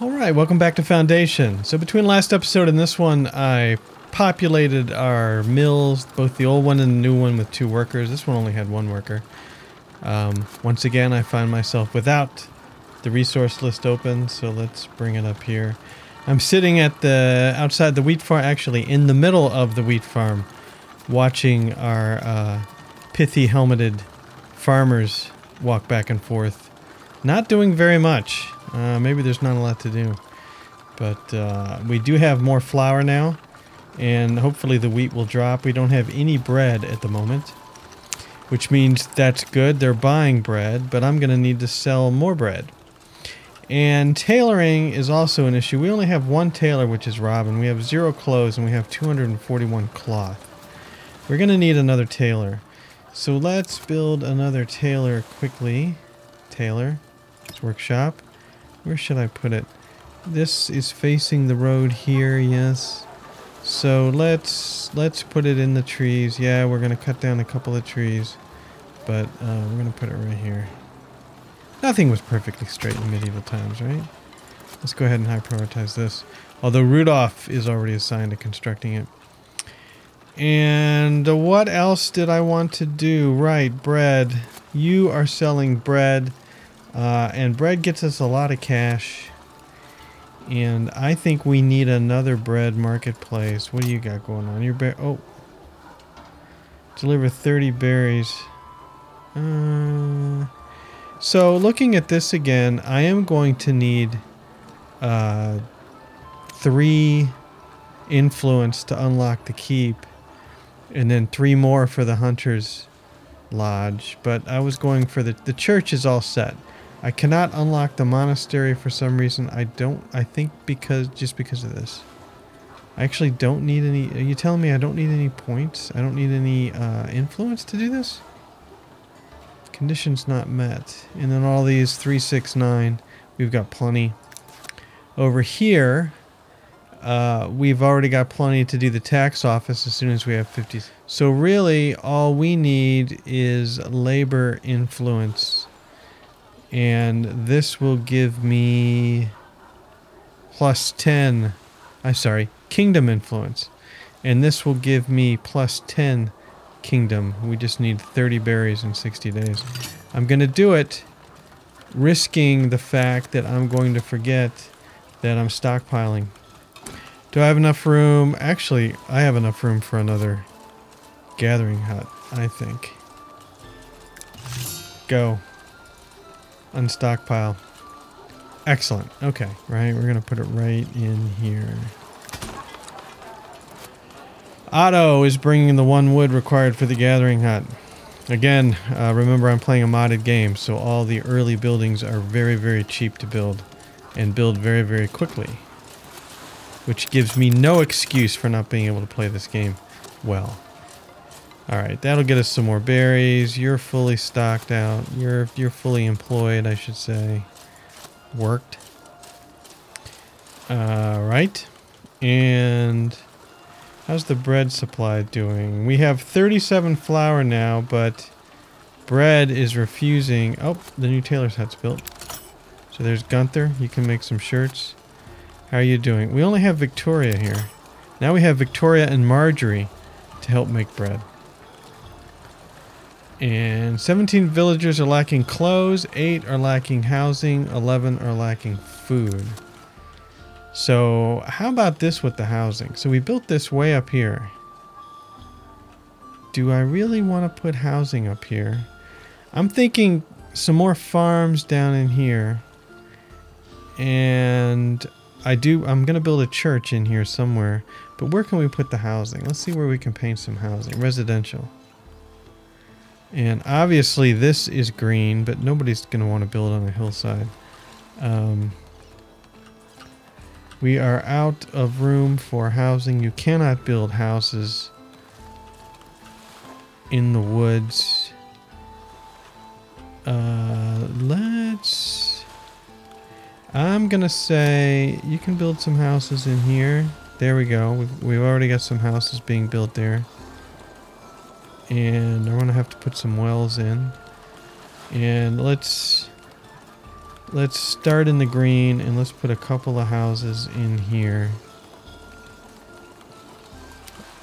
Alright, welcome back to Foundation. So between last episode and this one, I populated our mills, both the old one and the new one, with 2 workers. This one only had 1 worker. Once again, I find myself without the resource list open, so let's bring it up here. I'm sitting at the outside the wheat farm, actually in the middle of the wheat farm, watching our pithy helmeted farmers walk back and forth. Not doing very much. Maybe there's not a lot to do. But we do have more flour now, and hopefully the wheat will drop. We don't have any bread at the moment, which means that's good. They're buying bread, but I'm going to need to sell more bread. And tailoring is also an issue. We only have 1 tailor, which is Robin. We have 0 clothes, and we have 241 cloth. We're going to need another tailor. So let's build another tailor quickly. Tailor. Let's workshop. Where should I put it? This is facing the road here, yes. So let's put it in the trees. Yeah, we're going to cut down a couple of trees. But we're going to put it right here. Nothing was perfectly straight in medieval times, right? Let's go ahead and high prioritize this. Although Rudolph is already assigned to constructing it. And what else did I want to do? Right, bread. You are selling bread. And bread gets us a lot of cash. And I think we need another bread marketplace. What do you got going on? Oh. Deliver 30 berries. So looking at this again, I am going to need 3 influence to unlock the keep. And then 3 more for the Hunter's Lodge. But I was going for the church is all set. I cannot unlock the monastery for some reason. I think just because of this. I actually don't need any. Are you telling me I don't need any points? I don't need any influence to do this? Conditions not met. And then all these 3, 6, 9. We've got plenty. Over here, we've already got plenty to do the tax office as soon as we have 50. So really, all we need is labor influence. And this will give me plus 10. I'm sorry, kingdom influence. And this will give me plus 10 kingdom. We just need 30 berries in 60 days. I'm going to do it, risking the fact that I'm going to forget that I'm stockpiling. Do I have enough room? Actually, I have enough room for another gathering hut, I think. Go. Unstockpile. Excellent. Okay, right. We're going to put it right in here. Otto is bringing the 1 wood required for the gathering hut. Again, remember I'm playing a modded game, so all the early buildings are very, very cheap to build and build very, very quickly. Which gives me no excuse for not being able to play this game well. Alright, that'll get us some more berries. You're fully stocked out. You're fully employed, I should say. Worked. Alright. And how's the bread supply doing? We have 37 flour now, but bread is refusing. Oh, the new tailor's hut's built. So there's Gunther. You can make some shirts. How are you doing? We only have Victoria here. Now we have Victoria and Marjorie to help make bread. And 17 villagers are lacking clothes, 8 are lacking housing, 11 are lacking food. So how about this with the housing? So we built this way up here. Do I really want to put housing up here? I'm thinking some more farms down in here. And I'm going to build a church in here somewhere. But where can we put the housing? Let's see where we can paint some housing. Residential. And obviously this is green, but nobody's going to want to build on a hillside. We are out of room for housing. You cannot build houses in the woods. I'm going to say you can build some houses in here. There we go. We've already got some houses being built there. And I'm going to have to put some wells in. And let's let's start in the green and let's put a couple of houses in here.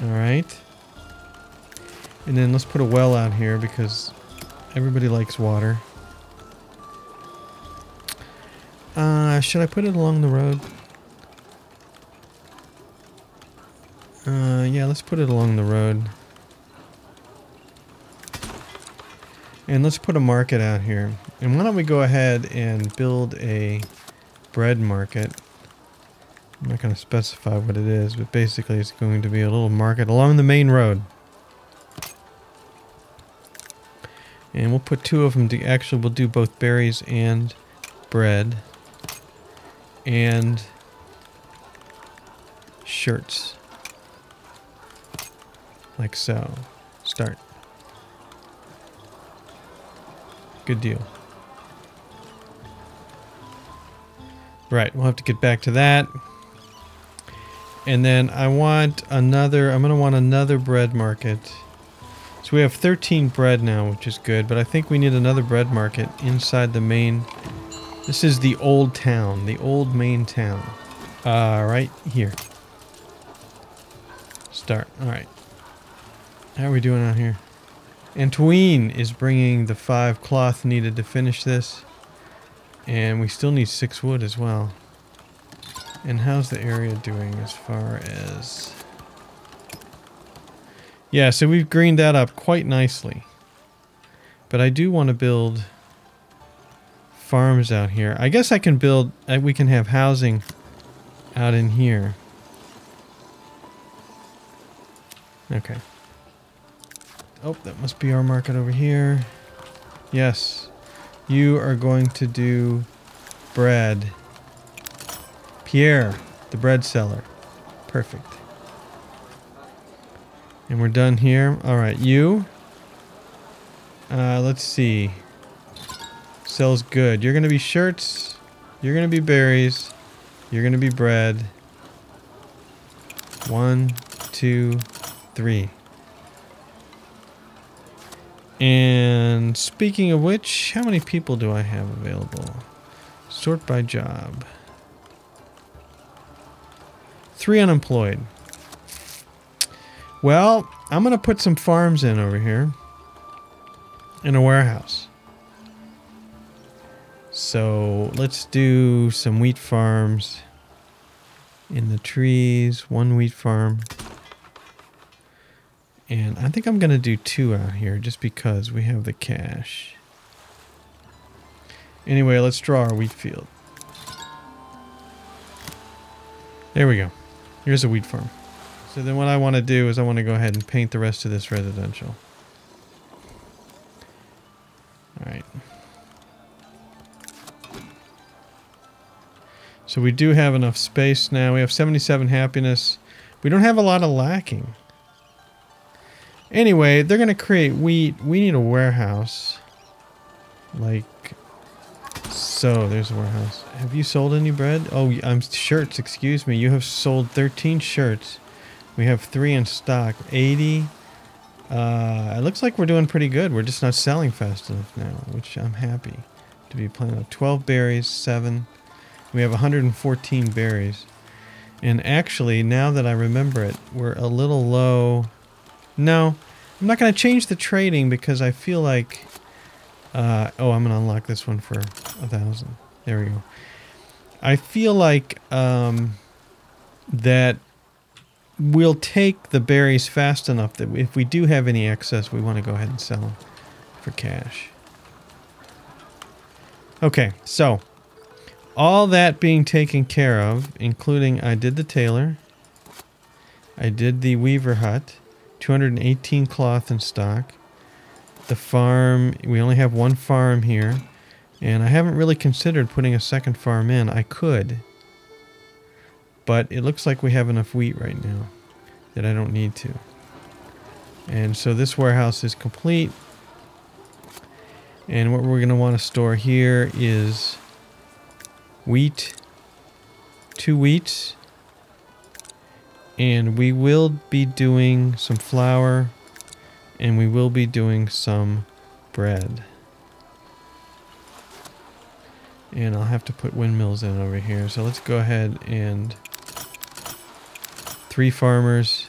Alright. And then let's put a well out here because everybody likes water. Should I put it along the road? Yeah, let's put it along the road. And let's put a market out here. And why don't we go ahead and build a bread market. I'm not going to specify what it is, but basically it's going to be a little market along the main road. And we'll put two of them to, actually we'll do both berries and bread. And shirts. Like so. Start. Good deal. Right, we'll have to get back to that. And then I want another, I'm going to want another bread market. So we have 13 bread now, which is good, but I think we need another bread market inside the main. This is the old town, the old main town. Right here. Start. Alright. How are we doing out here? Antween is bringing the 5 cloth needed to finish this. And we still need 6 wood as well. And how's the area doing as far as... Yeah, so we've greened that up quite nicely. But I do want to build farms out here. I guess I can build... we can have housing out in here. Okay. Oh, that must be our market over here. Yes. You are going to do bread. Pierre, the bread seller. Perfect. And we're done here. Alright, you. Let's see. Sells good. You're going to be shirts. You're going to be berries. You're going to be bread. 1, 2, 3. And speaking of which, how many people do I have available? Sort by job. 3 unemployed. Well, I'm going to put some farms in over here. In a warehouse. So let's do some wheat farms. In the trees, 1 wheat farm. And I think I'm going to do 2 out here just because we have the cash. Anyway, let's draw our wheat field. There we go. Here's a wheat farm. So then what I want to do is I want to go ahead and paint the rest of this residential. Alright. So we do have enough space now. We have 77 happiness. We don't have a lot of lacking. Anyway, they're going to create wheat. We need a warehouse. Like so. There's a warehouse. Have you sold any bread? Oh, I'm shirts. Excuse me. You have sold 13 shirts. We have 3 in stock. 80. It looks like we're doing pretty good. We're just not selling fast enough now, which I'm happy to be playing with. 12 berries, 7. We have 114 berries. And actually, now that I remember it, we're a little low. No, I'm not going to change the trading because I feel like... oh, I'm going to unlock this one for 1,000. There we go. I feel like that we'll take the berries fast enough that if we do have any excess, we want to go ahead and sell them for cash. Okay, so all that being taken care of, including I did the tailor, I did the weaver hut, 218 cloth in stock. The farm, we only have 1 farm here. And I haven't really considered putting a second farm in. I could. But it looks like we have enough wheat right now that I don't need to. And so this warehouse is complete. And what we're going to want to store here is wheat. 2 wheats. And we will be doing some flour, and we will be doing some bread. And I'll have to put windmills in over here. So let's go ahead and 3 farmers.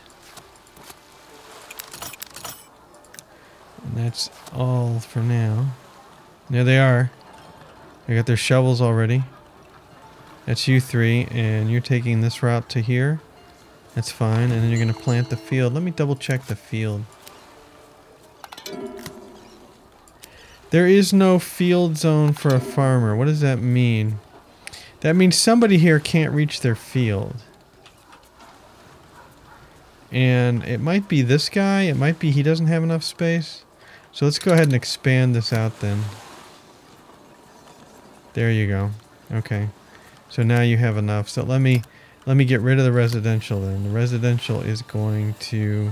And that's all for now. There they are. They got their shovels already. That's you 3, and you're taking this route to here. That's fine, and then you're going to plant the field. Let me double check the field. There is no field zone for a farmer. What does that mean? That means somebody here can't reach their field. And it might be this guy. It might be he doesn't have enough space. So let's go ahead and expand this out then. There you go. Okay. So now you have enough. So let me get rid of the residential then. The residential is going to...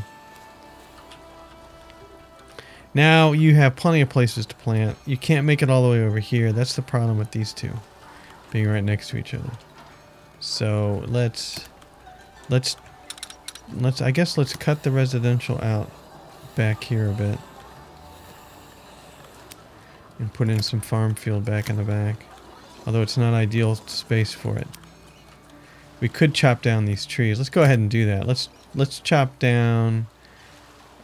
Now you have plenty of places to plant. You can't make it all the way over here. That's the problem with these two being right next to each other. So let's I guess let's cut the residential out back here a bit and put in some farm field back in the back. Although it's not ideal space for it. We could chop down these trees. Let's go ahead and do that. Let's chop down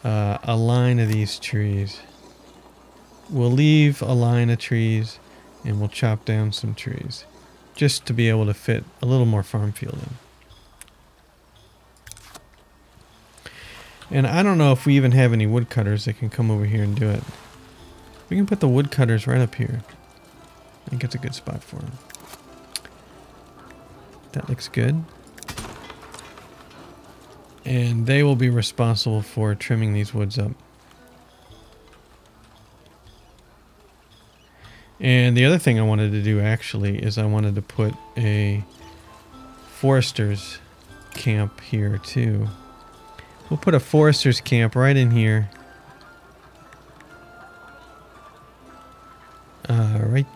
a line of these trees. We'll leave a line of trees and we'll chop down some trees just to be able to fit a little more farm field in. And I don't know if we even have any woodcutters that can come over here and do it. We can put the woodcutters right up here. I think it's a good spot for them. That looks good. And they will be responsible for trimming these woods up. And the other thing I wanted to do actually is I wanted to put a forester's camp here too. We'll put a forester's camp right in here. Right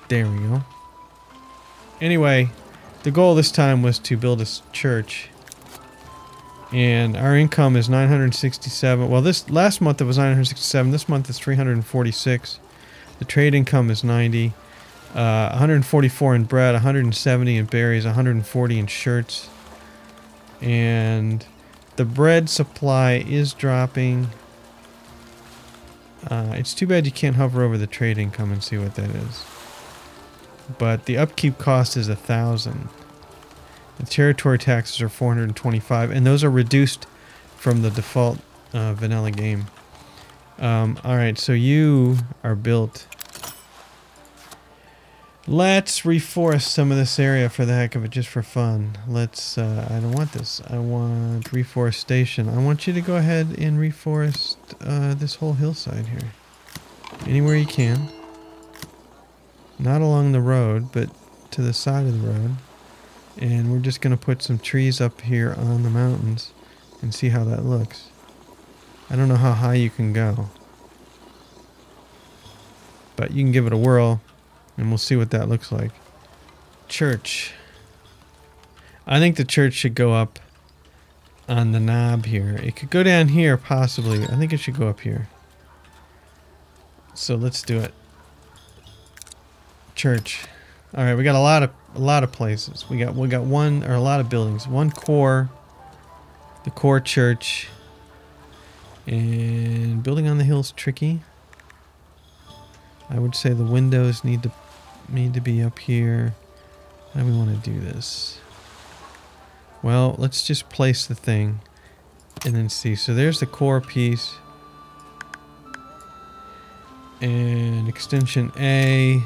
there we go. Anyway, the goal this time was to build a church. And our income is 967. Well, this last month it was 967. This month is 346. The trade income is 90. 144 in bread, 170 in berries, 140 in shirts. And the bread supply is dropping. It's too bad you can't hover over the trade income and see what that is. But the upkeep cost is 1,000. The territory taxes are 425, and those are reduced from the default vanilla game. Alright, so you are built. Let's reforest some of this area for the heck of it, just for fun. Let's, I don't want this. I want reforestation. I want you to go ahead and reforest this whole hillside here. Anywhere you can. Not along the road, but to the side of the road. And we're just going to put some trees up here on the mountains and see how that looks. I don't know how high you can go. But you can give it a whirl and we'll see what that looks like. Church. I think the church should go up on the knob here. It could go down here possibly. I think it should go up here. So let's do it. Church. All right, we got a lot of places. We got one, or a lot of buildings. One core, the core church, and building on the hill's tricky. I would say the windows need to be up here. How do we want to do this? Well, let's just place the thing and then see. So there's the core piece. And extension A.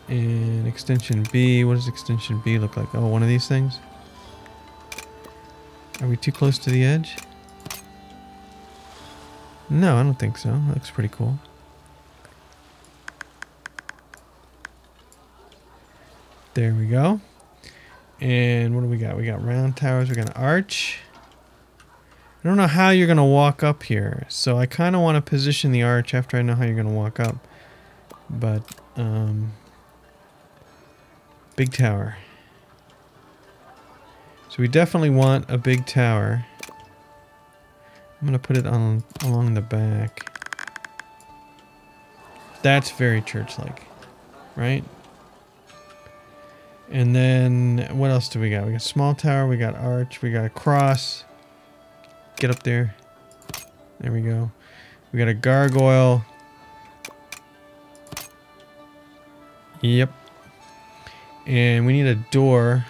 And extension B. What does extension B look like? Oh, one of these things? Are we too close to the edge? No, I don't think so. That looks pretty cool. There we go. And what do we got? We got round towers. We got an arch. I don't know how you're going to walk up here. So I kind of want to position the arch after I know how you're going to walk up. But, big tower. So we definitely want a big tower. I'm going to put it on along the back. That's very church-like, right? And then what else do we got? We got small tower, we got arch, we got a cross. Get up there. There we go. We got a gargoyle. Yep. And we need a door.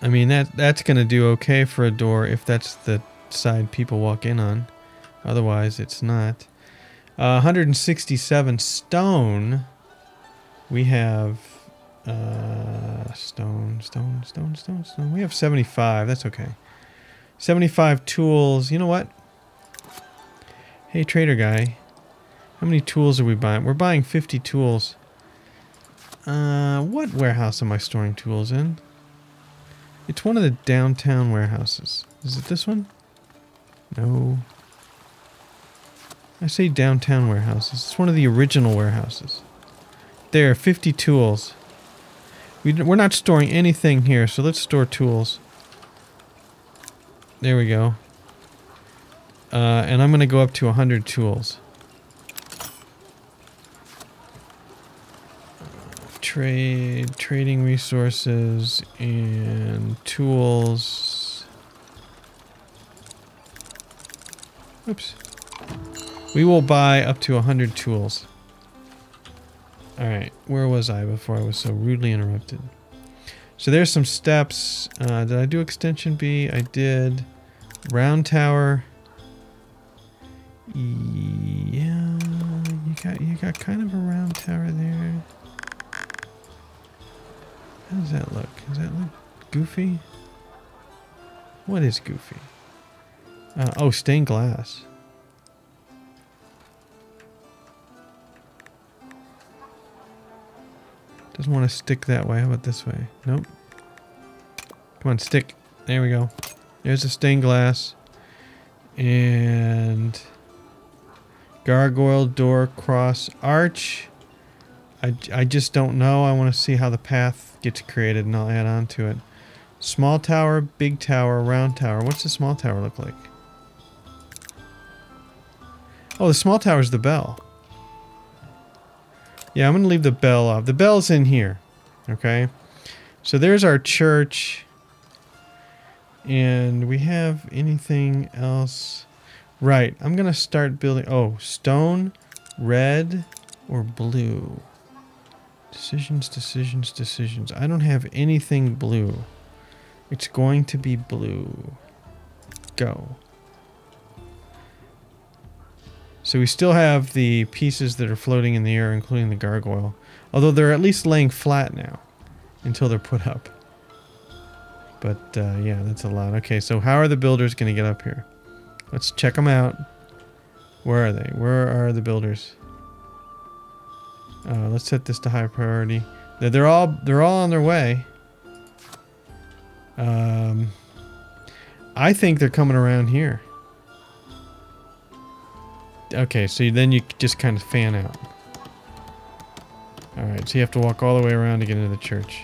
I mean, that's going to do okay for a door if that's the side people walk in on. Otherwise, it's not. 167 stone. We have stone. We have 75. That's okay. 75 tools. You know what? Hey, trader guy. How many tools are we buying? We're buying 50 tools. What warehouse am I storing tools in? It's one of the downtown warehouses. Is it this one? No. I say downtown warehouses. It's one of the original warehouses. There, 50 tools. We're not storing anything here, so let's store tools. There we go. And I'm going to go up to 100 tools. Trading resources and tools. Oops. We will buy up to 100 tools. Alright, where was I before I was so rudely interrupted? So there's some steps. Did I do extension B? I did. Round tower. Yeah, you got kind of a round tower there. How does that look? Does that look goofy? What is goofy? Oh, stained glass. Doesn't want to stick that way. How about this way? Nope. Come on, stick. There we go. There's a stained glass. And gargoyle, door, cross, arch. I just don't know. I want to see how the path gets created and I'll add on to it. Small tower, big tower, round tower. What's the small tower look like? Oh, the small tower is the bell. Yeah, I'm going to leave the bell off. The bell's in here. Okay. So there's our church. And we have anything else? Right. I'm going to start building. Oh, stone, red, or blue. Decisions. I don't have anything blue. It's going to be blue. Go. So we still have the pieces that are floating in the air, including the gargoyle. Although they're at least laying flat now until they're put up. But yeah, that's a lot. Okay, so how are the builders going to get up here? Let's check them out. Where are they? Where are the builders? Let's set this to high priority. They're all on their way. I think they're coming around here. Okay, so then you just kind of fan out. Alright, so you have to walk all the way around to get into the church.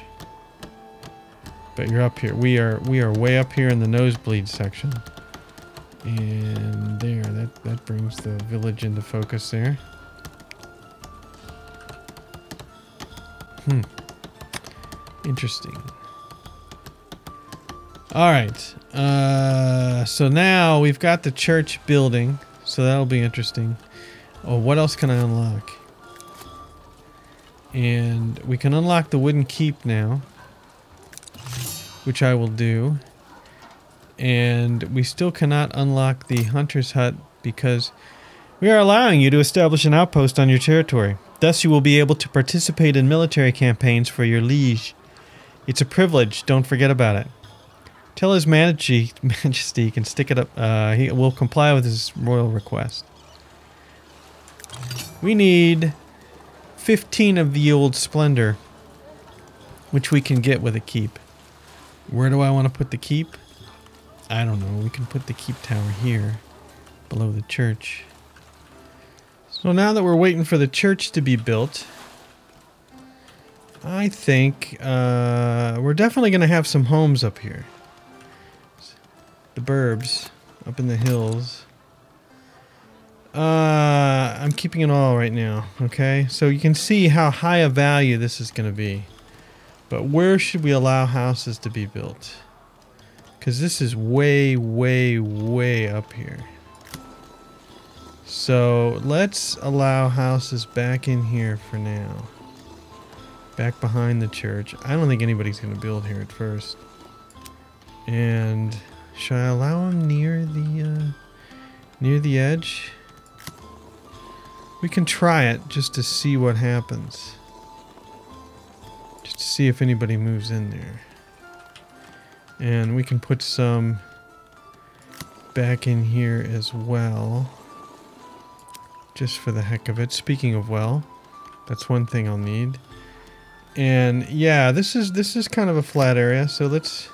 But you're up here. We are way up here in the nosebleed section. And there, that brings the village into focus there. Interesting. Alright. So now we've got the church building. So that'll be interesting. Oh, what else can I unlock? And we can unlock the wooden keep now. Which I will do. And we still cannot unlock the hunter's hut because we are allowing you to establish an outpost on your territory. Thus you will be able to participate in military campaigns for your liege. It's a privilege, don't forget about it. Tell His Majesty he can stick it up. He will comply with his royal request. We need 15 of the old splendor, which we can get with a keep. Where do I want to put the keep? I don't know. We can put the keep tower here, below the church. So now that we're waiting for the church to be built, I think we're definitely going to have some homes up here. The burbs up in the hills. I'm keeping it all right now, okay? So you can see how high a value this is going to be. But where should we allow houses to be built? Because this is way, way, way up here. So let's allow houses back in here for now. Back behind the church. I don't think anybody's going to build here at first. And should I allow them near the edge? We can try it just to see what happens. Just to see if anybody moves in there. And we can put some back in here as well. Just for the heck of it. Speaking of well, that's one thing I'll need. And yeah, this is kind of a flat area, so let's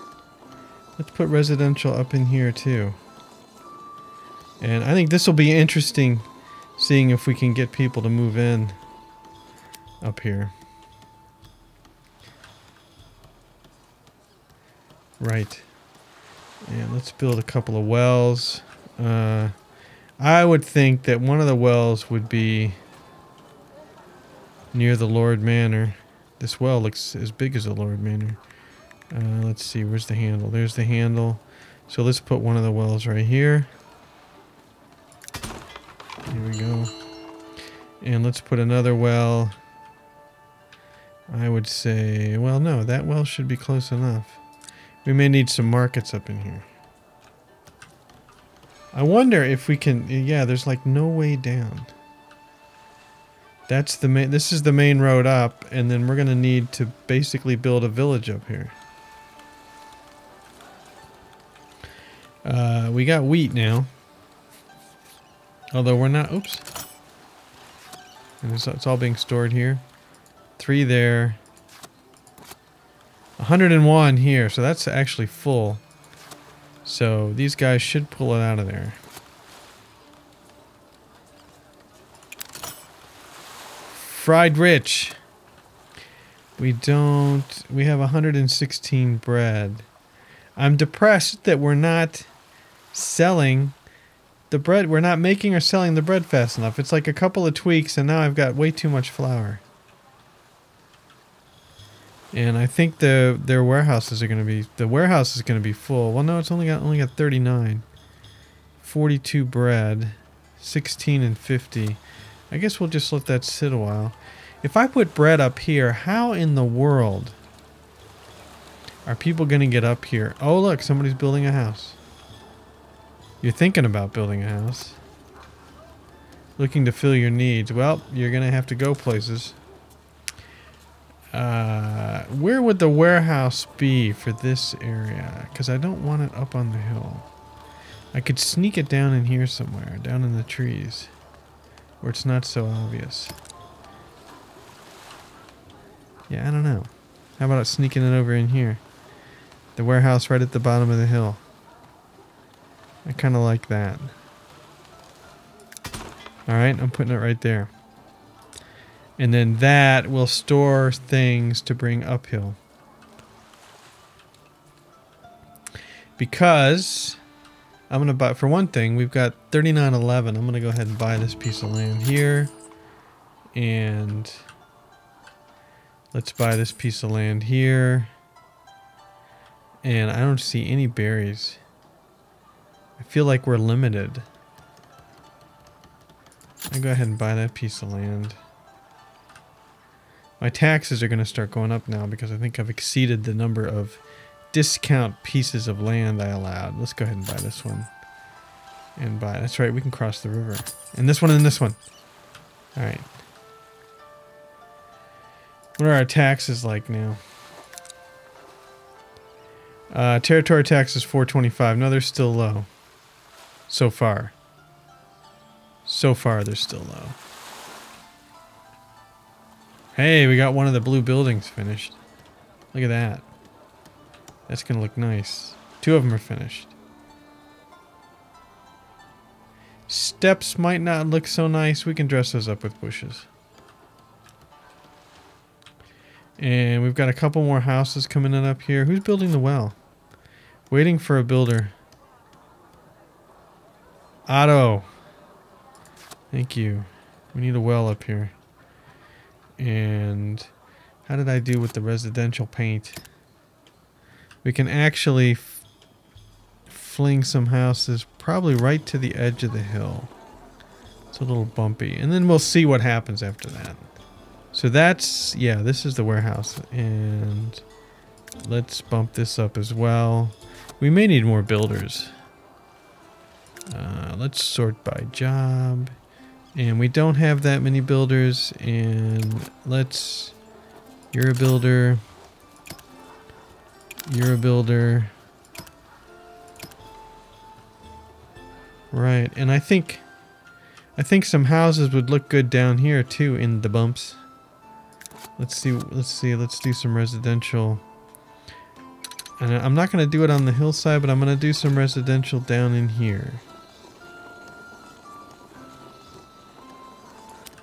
put residential up in here too. And I think this will be interesting, seeing if we can get people to move in up here. Right. And let's build a couple of wells. I would think that one of the wells would be near the Lord Manor. This well looks as big as the Lord Manor. Let's see, where's the handle? There's the handle. So let's put one of the wells right here. Here we go. And let's put another well. I would say, well, no, that well should be close enough. We may need some markets up in here. I wonder if we can, yeah, there's like no way down. That's the main, this is the main road up, and then we're going to need to basically build a village up here. We got wheat now. Although we're not, oops. And it's all being stored here. 3 there. 101 here, so that's actually full. So these guys should pull it out of there. Fried rich. We have 116 bread. I'm depressed that we're not selling the bread. We're not making or selling the bread fast enough. It's like a couple of tweaks and now I've got way too much flour. And I think their warehouses are going to be, the warehouse is going to be full. Well, no, it's only got 39. 42 bread, 16 and 50. I guess we'll just let that sit a while. If I put bread up here, how in the world are people going to get up here? Oh, look, somebody's building a house. You're thinking about building a house. Looking to fill your needs. Well, you're going to have to go places. Where would the warehouse be for this area? Because I don't want it up on the hill. I could sneak it down in here somewhere, down in the trees, where it's not so obvious. Yeah, I don't know. How about sneaking it over in here? The warehouse right at the bottom of the hill. I kind of like that. Alright, I'm putting it right there. And then that will store things to bring uphill. Because I'm going to buy, for one thing, we've got 3911. I'm going to go ahead and buy this piece of land here. And let's buy this piece of land here. And I don't see any berries. I feel like we're limited. I'll go ahead and buy that piece of land. My taxes are going to start going up now because I think I've exceeded the number of discount pieces of land I allowed. Let's go ahead and buy this one. And buy, that's right, we can cross the river. And this one and this one. Alright. What are our taxes like now? Territory tax is 425. No, they're still low. So far. So far, they're still low. Hey, we got one of the blue buildings finished. Look at that. That's going to look nice. 2 of them are finished. Steps might not look so nice. We can dress those up with bushes. And we've got a couple more houses coming in up here. Who's building the well? Waiting for a builder. Otto. Thank you. We need a well up here. And how did I do with the residential paint? We can actually fling some houses probably right to the edge of the hill. It's a little bumpy. And then we'll see what happens after that. So that's, yeah, this is the warehouse. And let's bump this up as well. We may need more builders. Let's sort by job. And we don't have that many builders. And let's... You're a builder. You're a builder. Right, and I think some houses would look good down here too in the bumps. Let's do some residential. And I'm not going to do it on the hillside, but I'm going to do some residential down in here.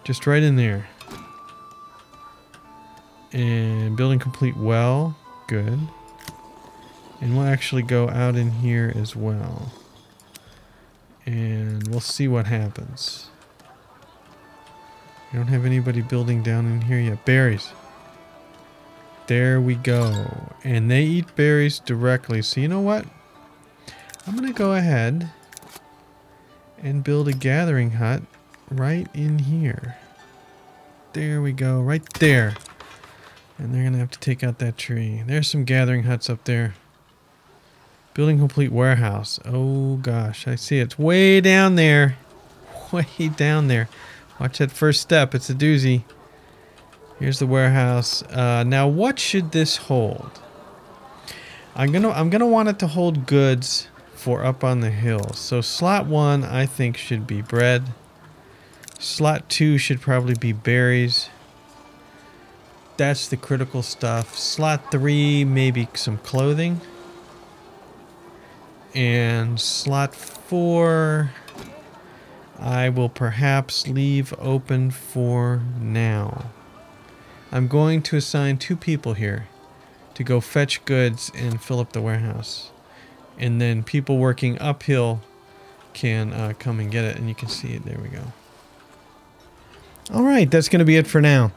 Just right in there. And building complete well. Good. And we'll actually go out in here as well. And we'll see what happens. We don't have anybody building down in here yet. Berries. There we go. And they eat berries directly. So you know what? I'm going to go ahead and build a gathering hut right in here. There we go. Right there. And they're going to have to take out that tree. There's some gathering huts up there. Building complete warehouse. Oh gosh, I see it. It's way down there. Way down there. Watch that first step. It's a doozy. Here's the warehouse. Now what should this hold? I'm gonna want it to hold goods for up on the hill. So slot 1 I think should be bread. Slot 2 should probably be berries. That's the critical stuff. Slot 3 maybe some clothing. And slot 4, I will perhaps leave open for now. I'm going to assign 2 people here to go fetch goods and fill up the warehouse. And then people working uphill can come and get it. And you can see it. There we go. All right, that's going to be it for now.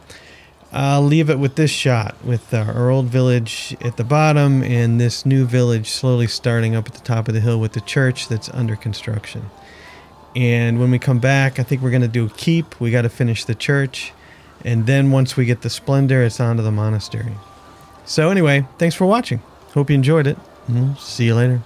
I'll leave it with this shot with our old village at the bottom and this new village slowly starting up at the top of the hill with the church that's under construction. And when we come back, I think we're going to do a keep. We got to finish the church. And then once we get the splendor, it's on to the monastery. So anyway, thanks for watching. Hope you enjoyed it. See you later.